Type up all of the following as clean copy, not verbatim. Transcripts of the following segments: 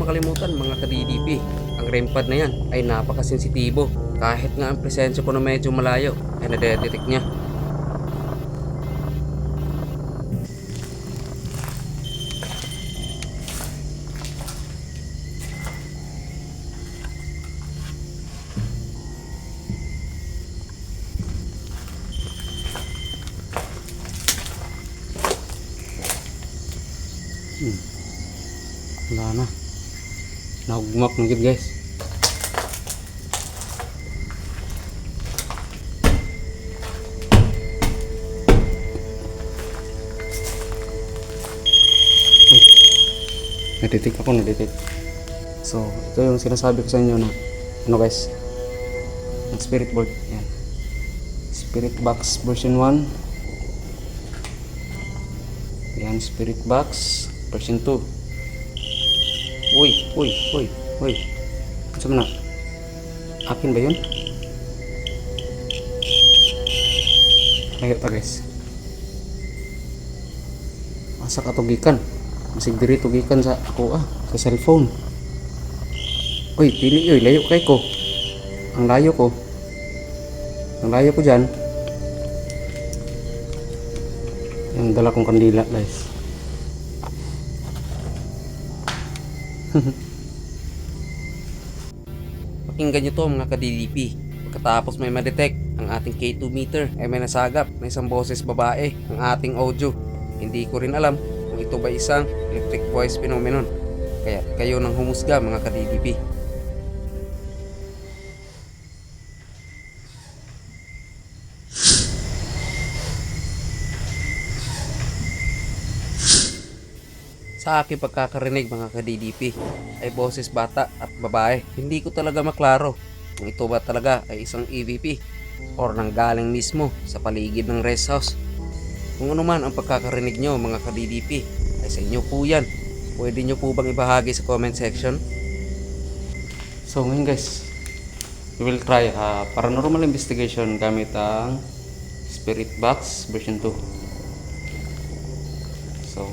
makalimutan mga ka-DDP, ang REM pad na yan ay napakasensitibo. Kahit nga ang presensya ko na medyo malayo ay nadedetect niya. Wala na. Nahugmak na gid guys. Nadetect ako, nadetect. So, ito yung sinasabi ko sa inyo na ano guys, ang spirit board. Yan. Spirit box version 1. Yan, spirit box version 2. Uy. Ano na? Akin ba yun? Layo pa guys. Asa ka tugikan? Masig diri tugikan sa ako sa cellphone. Uy, pili uy, layo kay ko. Ang layo ko. Ang layo ko diyan. Yung dala kong kandila, guys. Pakinggan nyo to mga ka-DDP. Pagkatapos may ma-detect ang ating K2 meter ay may nasagap na isang boses babae ang ating audio. Hindi ko rin alam kung ito ba isang electric voice phenomenon. Kaya kayo nang humusga mga ka-DDP. Sa aking pagkakarinig mga ka-DDP ay boses bata at babae. Hindi ko talaga maklaro kung ito ba talaga ay isang EVP or nanggaling mismo sa paligid ng rest house. Kung ano man ang pagkakarinig nyo mga ka-DDP ay sa inyo po yan. Pwede nyo po bang ibahagi sa comment section? So ngayon guys, we will try paranormal investigation gamit ang Spirit Box version 2. So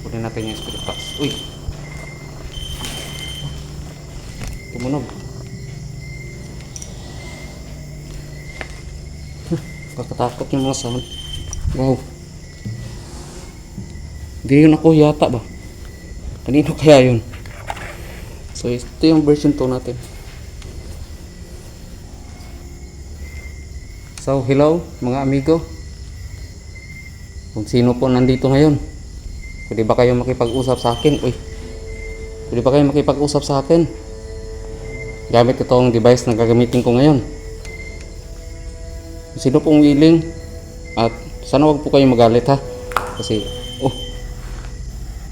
kunin natin yung Spirit Box. Uy! Tumunog. Kakatakot yung mga sound. Wow. Hindi yun ako yata ba? Kanino kaya yun? So ito yung version 2 natin. So hello mga amigo. Kung sino po nandito ngayon, pwede ba kayo makipag-usap sa akin? Uy. Pwede ba kayo makipag-usap sa akin? Gamit itong device na gagamitin ko ngayon. Kung sino pong willing, at sana wag po kayo magalit ha. Kasi,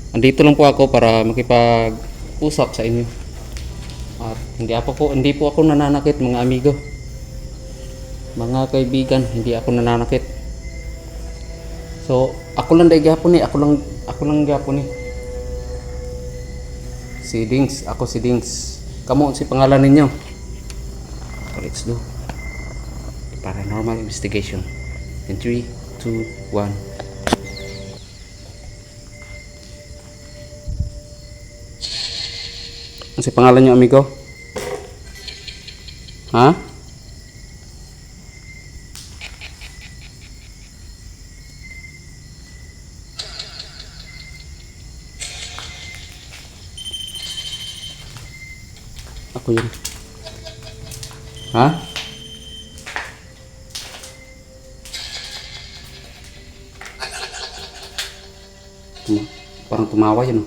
andito lang po ako para makipag-usap sa inyo. At hindi po ako nananakit mga amigo. Mga kaibigan, hindi ako nananakit. So, ako lang gapon eh. Ako lang gapon eh. Si Dings, ako si Dings. Kamu si pangalan ninyo. So, let's do paranormal investigation. In 3, 2, 1. Ano si pangalan nyo amigo? Ha? Ako yun. Ha? Parang tumawa yun.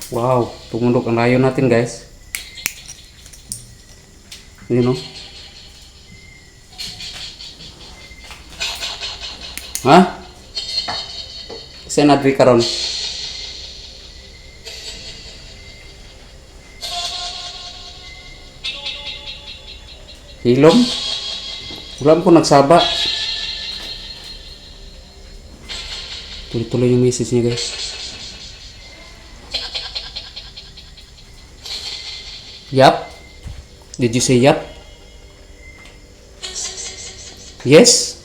Wow, tumundok ang layo natin guys. Yun o. Ha? Kasi nadri karon. Hilom? Wala po nagsaba. Tuloy-tuloy yung message niya guys. Yap? Did you say yap? Yes?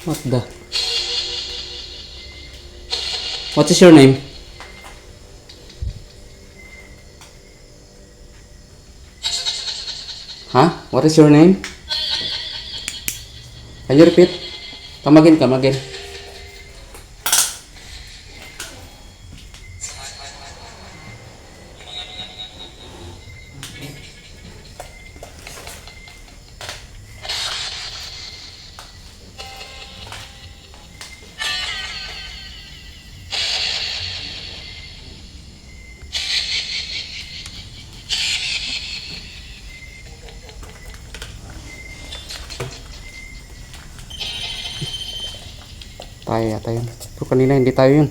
What the? What is your name? Huh? What is your name? Can you repeat? Come again, come again. Tayo yata yun. Pero kanina hindi tayo yun.